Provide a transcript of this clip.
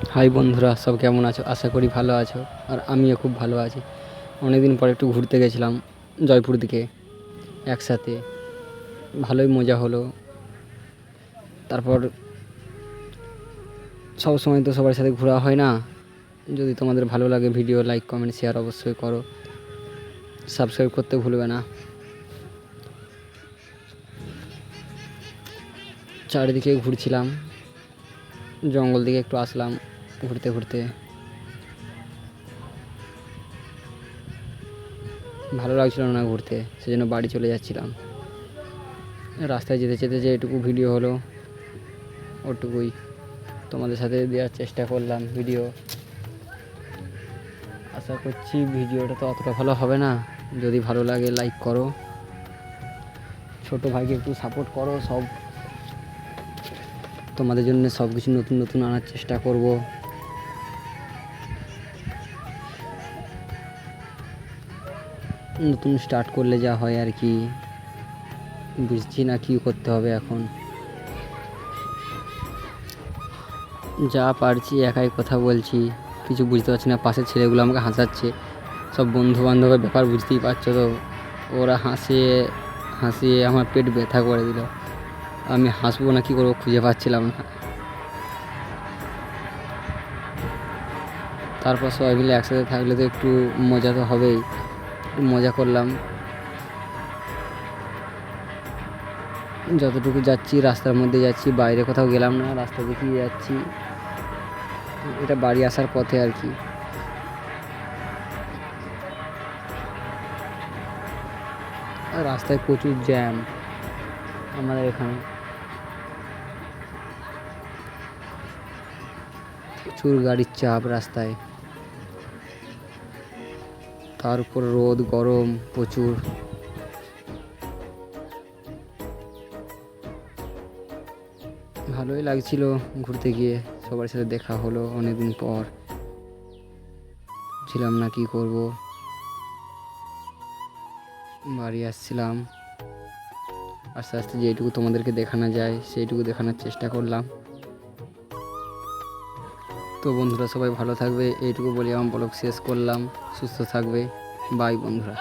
High বন্ধুরা, সব কেমন আছো? আশা করি ভালো আছো। আর আমিও খুব ভালো আছি। অনেকদিন পর একটু ঘুরতে গেছিলাম জয়পুর দিকে একসাথে। ভালোই মজা হলো। তারপর সব সময় তো সবার সাথে ঘোরা হয় না। যদি তোমাদের ভালো লাগে ভিডিও লাইক কমেন্ট শেয়ার অবশ্যই করো। সাবস্ক্রাইব করতে ভুলবে না। চারিদিকে ঘুরছিলাম, জঙ্গল দিকে একটু আসলাম ঘুরতে ঘুরতে। ভালো লাগছিল না ঘুরতে, সেজন্য বাড়ি চলে যাচ্ছিলাম। রাস্তায় যেতে যেতে যে এটুকু ভিডিও হলো ওটুকুই তোমাদের সাথে দেওয়ার চেষ্টা করলাম ভিডিও। আশা করছি ভিডিওটা তো অতটা ভালো হবে না। যদি ভালো লাগে লাইক করো, ছোটো ভাইকে একটু সাপোর্ট করো। সব তোমাদের জন্য সব কিছু নতুন নতুন আনার চেষ্টা করব। নতুন স্টার্ট করলে যা হয় আর কি, বুঝছি না কী করতে হবে এখন। যা পারছি একাই কথা বলছি, কিছু বুঝতে পারছি না। পাশের ছেলেগুলো আমাকে হাসাচ্ছে, সব বন্ধু বান্ধবের ব্যাপার, বুঝতেই পারছো তো। ওরা হাসিয়ে হাসিয়ে আমার পেট ব্যথা করে দিল। আমি হাসবো না কী করবো খুঁজে পাচ্ছিলাম না। তারপর সবাই মিলে একসাথে থাকলে তো একটু মজা তো হবেই। একটু মজা করলাম। যতটুকু যাচ্ছি রাস্তার মধ্যে যাচ্ছি, বাইরে কোথাও গেলাম না, রাস্তা দেখেই যাচ্ছি। এটা বাড়ি আসার পথে আর কি। রাস্তায় প্রচুর জ্যাম আমাদের এখানে, প্রচুর গাড়ির চাপ রাস্তায়। তার উপর রোদ গরম প্রচুর। ভালোই লাগছিল ঘুরতে গিয়ে, সবার সাথে দেখা হলো অনেকদিন পর। ছিলাম না কি করব, বাড়ি আসছিলাম। আস্তে আস্তে যেটুকু তোমাদেরকে দেখানো যায় সেইটুকু দেখানোর চেষ্টা করলাম। তো বন্ধুরা সবাই ভালো থাকবে, এইটুকু বলে আমার ব্লগ শেষ করলাম। সুস্থ থাকবে। বাই বন্ধুরা।